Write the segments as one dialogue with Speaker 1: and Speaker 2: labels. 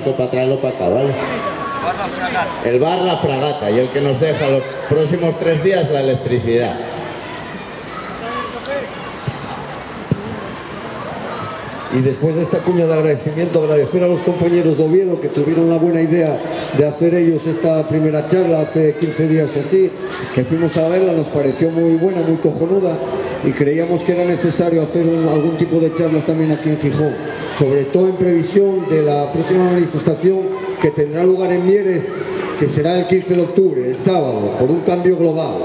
Speaker 1: contacto para traerlo para acá, ¿vale? El bar La Fragata, y el que nos deja los próximos 3 días la electricidad.
Speaker 2: Y después de esta cuña de agradecimiento, agradecer a los compañeros de Oviedo que tuvieron la buena idea de hacer ellos esta primera charla hace 15 días o así, que fuimos a verla, nos pareció muy buena, muy cojonuda, y creíamos que era necesario hacer algún tipo de charlas también aquí en Gijón, sobre todo en previsión de la próxima manifestación que tendrá lugar en Mieres, que será el 15 de octubre, el sábado, por un cambio global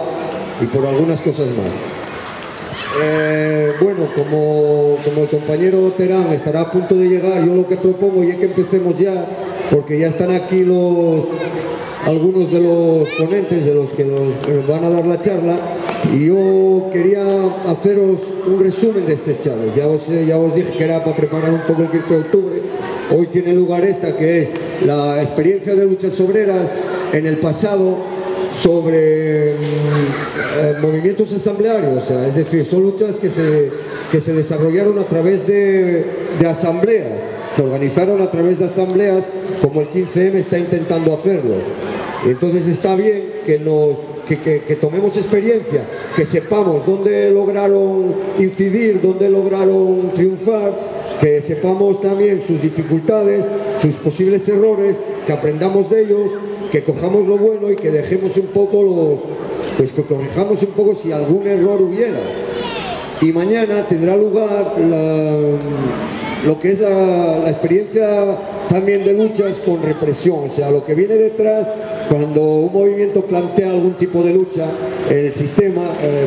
Speaker 2: y por algunas cosas más. Bueno, como el compañero Terán estará a punto de llegar, yo lo que propongo es que empecemos ya, porque ya están aquí algunos de los ponentes, de los que nos van a dar la charla, y yo quería haceros un resumen de estas charlas. Ya os dije que era para preparar un poco el 15 de octubre. Hoy tiene lugar esta, que es la experiencia de luchas obreras en el pasado, sobre movimientos asamblearios, o sea, es decir, son luchas que se desarrollaron a través de asambleas, se organizaron a través de asambleas, como el 15M está intentando hacerlo. Entonces está bien que tomemos experiencia, que sepamos dónde lograron incidir, dónde lograron triunfar, que sepamos también sus dificultades, sus posibles errores, que aprendamos de ellos, que cojamos lo bueno y que dejemos un poco pues que corrijamos un poco si algún error hubiera. Y mañana tendrá lugar lo que es la experiencia también de luchas con represión, o sea, lo que viene detrás cuando un movimiento plantea algún tipo de lucha, el sistema,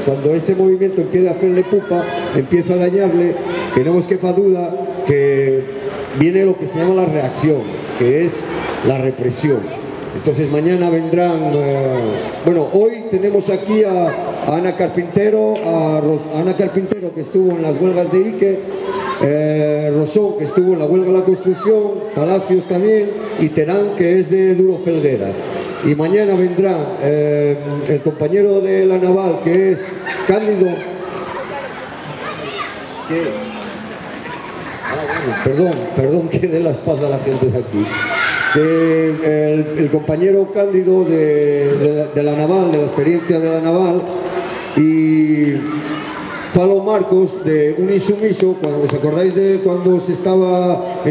Speaker 2: cuando ese movimiento empieza a hacerle pupa, empieza a dañarle, que no os quepa duda que viene lo que se llama la reacción, que es la represión. Entonces mañana vendrán, bueno, hoy tenemos aquí a Ana Carpintero, Ana Carpintero, que estuvo en las huelgas de Ike, Rosón, que estuvo en la huelga de la construcción, Palacios también, y Terán, que es de Duro Felguera. Y mañana vendrá el compañero de la Naval, que es Cándido, perdón que dé la espalda a la gente de aquí. El compañero Cándido de la Naval, de la experiencia de la Naval, y Falo Marcos de Un Insumiso. Cuando os acordáis de cuando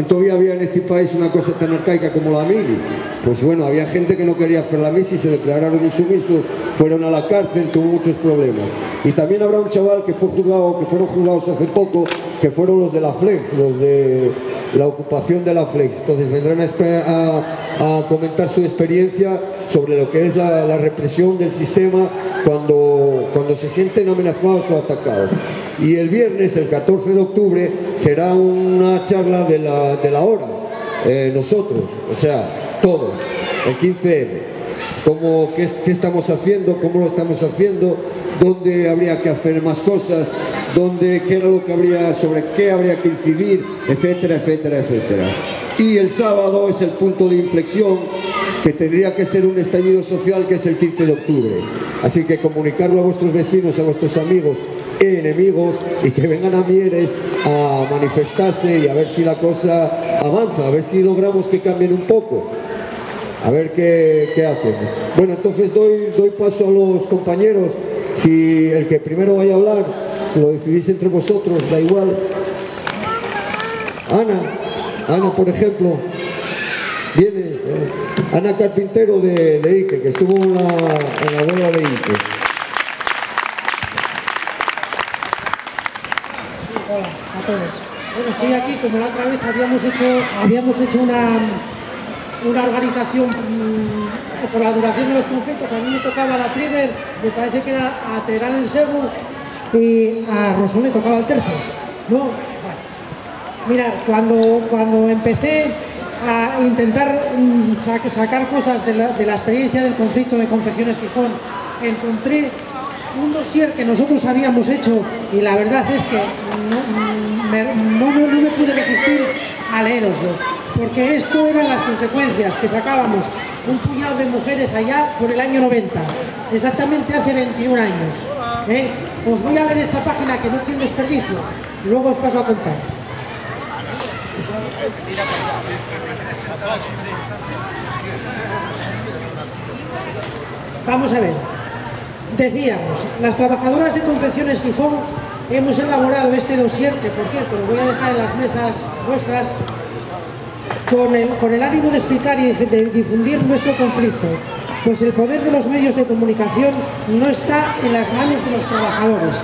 Speaker 2: todavía había en este país una cosa tan arcaica como la mili, pues bueno, había gente que no quería hacer la misi, se declararon insumisos, fueron a la cárcel, tuvo muchos problemas. Y también habrá un chaval que fueron juzgados hace poco, que fueron los de la Flex, los de la ocupación de la Flex. Entonces vendrán a comentar su experiencia sobre lo que es la represión del sistema cuando se sienten amenazados o atacados. Y el viernes, el 14 de octubre, será una charla de la hora, nosotros, o sea, todos, el 15M, qué estamos haciendo, cómo lo estamos haciendo, dónde habría que hacer más cosas, qué era lo que sobre qué habría que incidir, etcétera, etcétera, etcétera. Y el sábado es el punto de inflexión, que tendría que ser un estallido social, que es el 15 de octubre. Así que comunicarlo a vuestros vecinos, a vuestros amigos y enemigos, y que vengan a Mieres a manifestarse y a ver si la cosa avanza, a ver si logramos que cambien un poco. A ver qué hacemos. Bueno, entonces doy paso a los compañeros. Si el que primero vaya a hablar, si lo decidís entre vosotros, da igual. Ana, por ejemplo, vienes. Ana Carpintero de Ike, que estuvo en la huelga de Ike.
Speaker 3: Hola a todos. Bueno, estoy aquí, como la otra vez habíamos hecho una organización por la duración de los conflictos. A mí me tocaba la primera, me parece que era a Terán el segundo y a Rosón le tocaba el tercero, ¿no? Bueno, mira, cuando empecé a intentar sacar cosas de la experiencia del conflicto de Confecciones Gijón, encontré un dossier que nosotros habíamos hecho y la verdad es que no me pude resistir a leeroslo, porque esto eran las consecuencias que sacábamos un puñado de mujeres allá por el año 90, exactamente hace 21 años. Os voy a leer esta página que no tiene desperdicio y luego os paso a contar. Vamos a ver. Decíamos, las trabajadoras de Confecciones Gijón hemos elaborado este dossier, que por cierto lo voy a dejar en las mesas vuestras, con el ánimo de explicar y de difundir nuestro conflicto, pues el poder de los medios de comunicación no está en las manos de los trabajadores.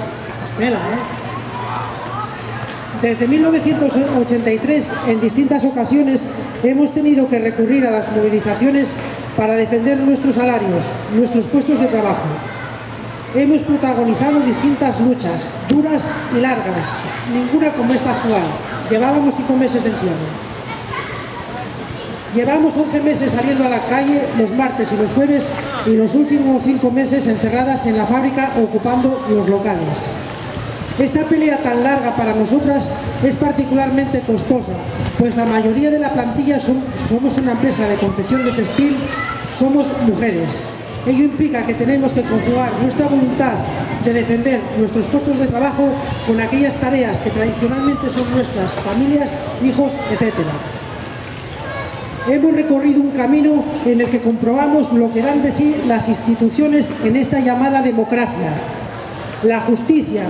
Speaker 3: Desde 1983, en distintas ocasiones, hemos tenido que recurrir a las movilizaciones para defender nuestros salarios, nuestros puestos de trabajo. Hemos protagonizado distintas luchas, duras y largas, ninguna como esta actual. Llevábamos 5 meses de encierro. Llevamos 11 meses saliendo a la calle los martes y los jueves y los últimos 5 meses encerradas en la fábrica ocupando los locales. Esta pelea tan larga para nosotras es particularmente costosa, pues la mayoría de la plantilla somos una empresa de confección de textil, somos mujeres. Ello implica que tenemos que conjugar nuestra voluntad de defender nuestros puestos de trabajo con aquellas tareas que tradicionalmente son nuestras familias, hijos, etc. Hemos recorrido un camino en el que comprobamos lo que dan de sí las instituciones en esta llamada democracia, la justicia,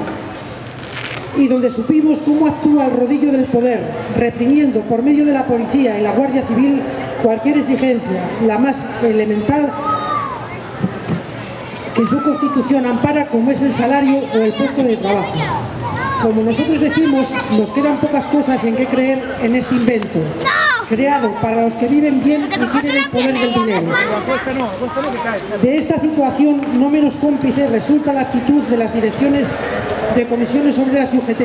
Speaker 3: y donde supimos cómo actúa el rodillo del poder, reprimiendo por medio de la policía y la Guardia Civil cualquier exigencia, la más elemental, que su Constitución ampara, como es el salario o el puesto de trabajo. Como nosotros decimos, nos quedan pocas cosas en que creer en este invento, creado para los que viven bien y tienen el poder del dinero. De esta situación no menos cómplice resulta la actitud de las direcciones de comisiones obreras y UGT,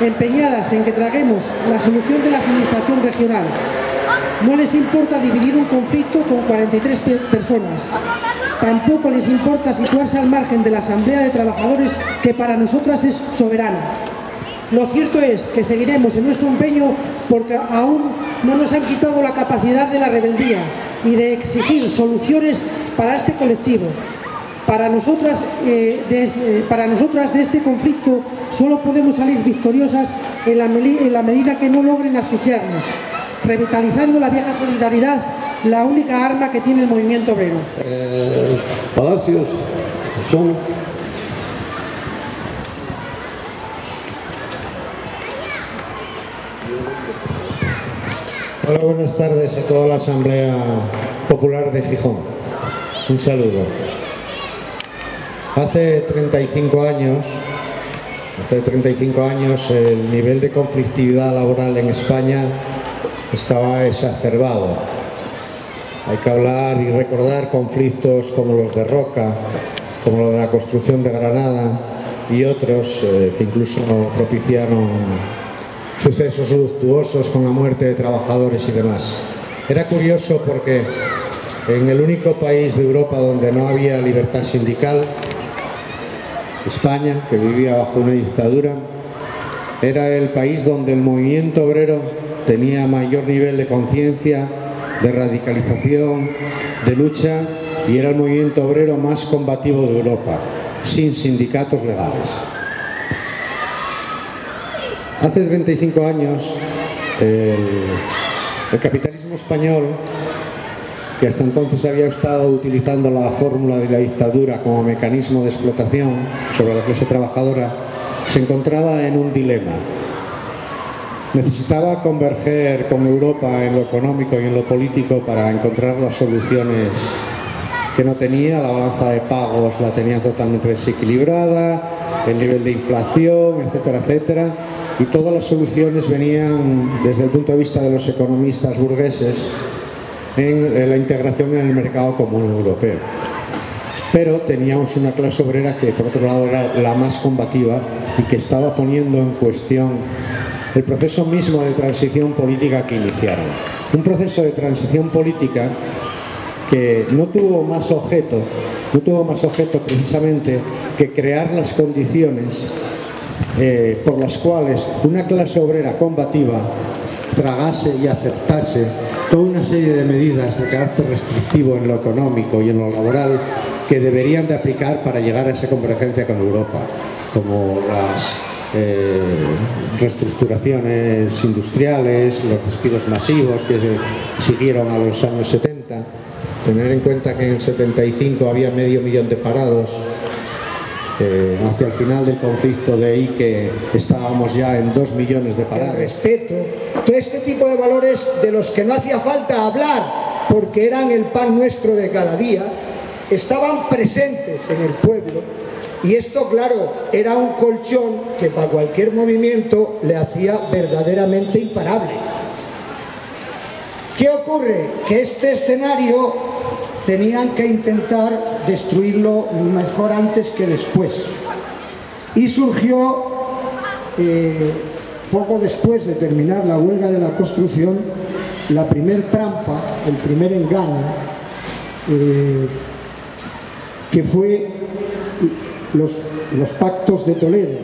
Speaker 3: empeñadas en que traguemos la solución de la administración regional. No les importa dividir un conflicto con 43 personas. Tampoco les importa situarse al margen de la Asamblea de Trabajadores, que para nosotras es soberana. Lo cierto es que seguiremos en nuestro empeño porque aún no nos han quitado la capacidad de la rebeldía y de exigir soluciones para este colectivo. Para nosotras de este conflicto solo podemos salir victoriosas en la medida que no logren asfixiarnos, revitalizando la vieja solidaridad, la única arma que tiene el movimiento obrero.
Speaker 2: Palacios, son...
Speaker 4: Hola, buenas tardes a toda la Asamblea Popular de Gijón. Un saludo. Hace 35 años el nivel de conflictividad laboral en España estaba exacerbado. Hay que hablar y recordar conflictos como los de Roca, como lo de la construcción de Granada y otros que incluso propiciaron sucesos luctuosos con la muerte de trabajadores y demás. Era curioso porque en el único país de Europa donde no había libertad sindical, España, que vivía bajo una dictadura, era el país donde el movimiento obrero tenía mayor nivel de conciencia, de radicalización, de lucha, y era el movimiento obrero más combativo de Europa, sin sindicatos legales. Hace 35 años el capitalismo español, que hasta entonces había estado utilizando la fórmula de la dictadura como mecanismo de explotación sobre la clase trabajadora, se encontraba en un dilema. Necesitaba converger con Europa en lo económico y en lo político para encontrar las soluciones que no tenía. La balanza de pagos la tenía totalmente desequilibrada, el nivel de inflación, etcétera, etcétera. Y todas las soluciones venían desde el punto de vista de los economistas burgueses en la integración en el mercado común europeo. Pero teníamos una clase obrera que por otro lado era la más combativa y que estaba poniendo en cuestión el proceso mismo de transición política que iniciaron. Un proceso de transición política que no tuvo más objeto precisamente que crear las condiciones por las cuales una clase obrera combativa tragase y aceptase toda una serie de medidas de carácter restrictivo en lo económico y en lo laboral que deberían de aplicar para llegar a esa convergencia con Europa, como reestructuraciones industriales, los despidos masivos que siguieron a los años 70. Tener en cuenta que en el 75 había 500.000 de parados. Hacia el final del conflicto de Ike estábamos ya en 2 millones de parados.
Speaker 5: El respeto, todo este tipo de valores de los que no hacía falta hablar porque eran el pan nuestro de cada día, estaban presentes en el pueblo, y esto, claro, era un colchón que para cualquier movimiento le hacía verdaderamente imparable. ¿Qué ocurre? Que este escenario tenían que intentar destruirlo mejor antes que después. Y surgió, poco después de terminar la huelga de la construcción, la primer trampa, el primer engaño, que fue los pactos de Toledo.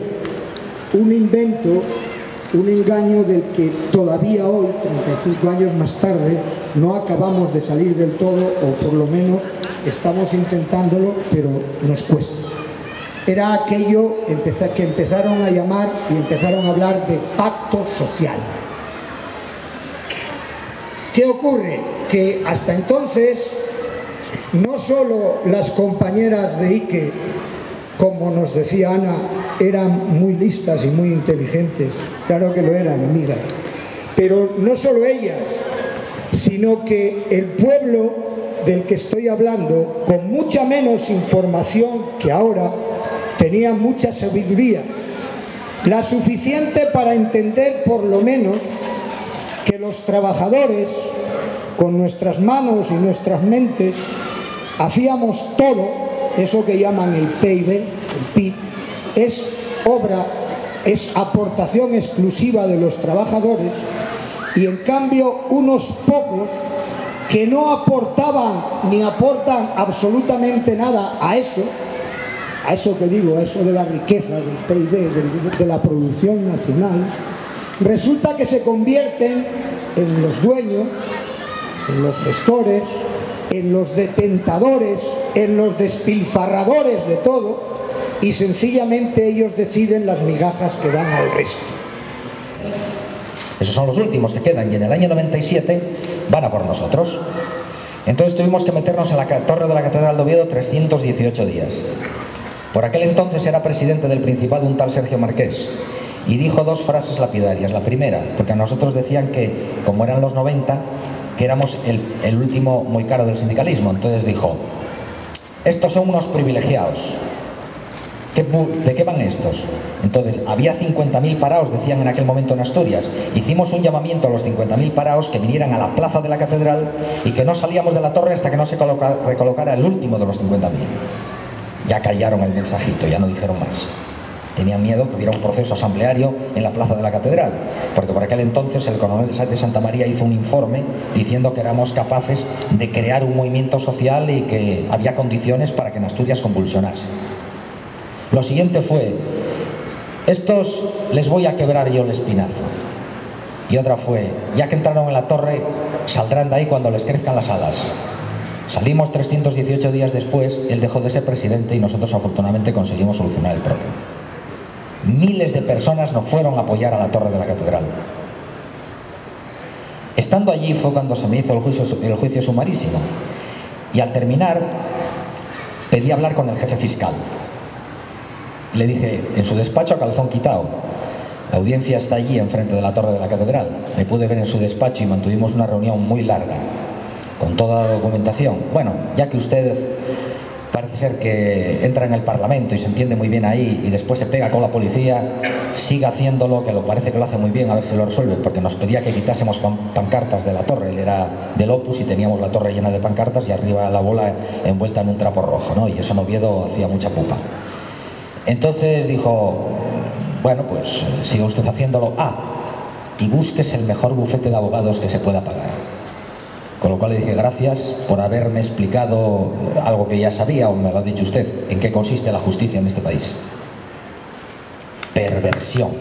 Speaker 5: Un invento, un engaño del que todavía hoy, 35 años más tarde, no acabamos de salir del todo, o por lo menos estamos intentándolo, pero nos cuesta. Era aquello que empezaron a llamar y empezaron a hablar de pacto social. ¿Qué ocurre? Que hasta entonces no solo las compañeras de Ike, como nos decía Ana, eran muy listas y muy inteligentes, claro que lo eran, amigas, pero no solo ellas, sino que el pueblo del que estoy hablando, con mucha menos información que ahora, tenía mucha sabiduría, la suficiente para entender por lo menos que los trabajadores, con nuestras manos y nuestras mentes, hacíamos todo. Eso que llaman el PIB, el PIB, es obra, es aportación exclusiva de los trabajadores, y en cambio unos pocos que no aportaban ni aportan absolutamente nada a eso que digo, a eso de la riqueza, del PIB, de la producción nacional, resulta que se convierten en los dueños, en los gestores, en los detentadores, en los despilfarradores de todo, y sencillamente ellos deciden las migajas que dan al resto.
Speaker 6: Esos son los últimos que quedan, y en el año 97 van a por nosotros. Entonces tuvimos que meternos en la torre de la Catedral de Oviedo 318 días. Por aquel entonces era presidente del Principado un tal Sergio Marqués, y dijo dos frases lapidarias. La primera, porque a nosotros decían que, como eran los 90, que éramos el último muy caro del sindicalismo. Entonces dijo: estos son unos privilegiados. ¿De qué van estos? Entonces, había 50.000 paraos, decían en aquel momento en Asturias. Hicimos un llamamiento a los 50.000 paraos que vinieran a la plaza de la Catedral y que no salíamos de la torre hasta que no se recolocara el último de los 50.000. Ya callaron el mensajito, ya no dijeron más. Tenían miedo que hubiera un proceso asambleario en la plaza de la Catedral, porque por aquel entonces el coronel de Santa María hizo un informe diciendo que éramos capaces de crear un movimiento social y que había condiciones para que en Asturias convulsionase. Lo siguiente fue: estos les voy a quebrar yo el espinazo. Y otra fue: ya que entraron en la torre, saldrán de ahí cuando les crezcan las alas. Salimos 318 días después, él dejó de ser presidente y nosotros afortunadamente conseguimos solucionar el problema. Miles de personas nos fueron a apoyar a la torre de la Catedral. Estando allí fue cuando se me hizo el juicio sumarísimo, y al terminar pedí hablar con el jefe fiscal. Le dije, en su despacho a calzón quitado, la audiencia está allí enfrente de la torre de la Catedral. Me pude ver en su despacho y mantuvimos una reunión muy larga, con toda la documentación. Bueno, ya que usted parece ser que entra en el Parlamento y se entiende muy bien ahí y después se pega con la policía, siga haciéndolo, que parece que lo hace muy bien, a ver si lo resuelve, porque nos pedía que quitásemos pancartas de la torre. Él era del Opus y teníamos la torre llena de pancartas y arriba la bola envuelta en un trapo rojo, ¿no? Y eso en Oviedo hacía mucha pupa. Entonces dijo: bueno, pues siga usted haciéndolo. Y búsquese el mejor bufete de abogados que se pueda pagar. Con lo cual le dije: gracias por haberme explicado algo que ya sabía, o me lo ha dicho usted, en qué consiste la justicia en este país. Perversión.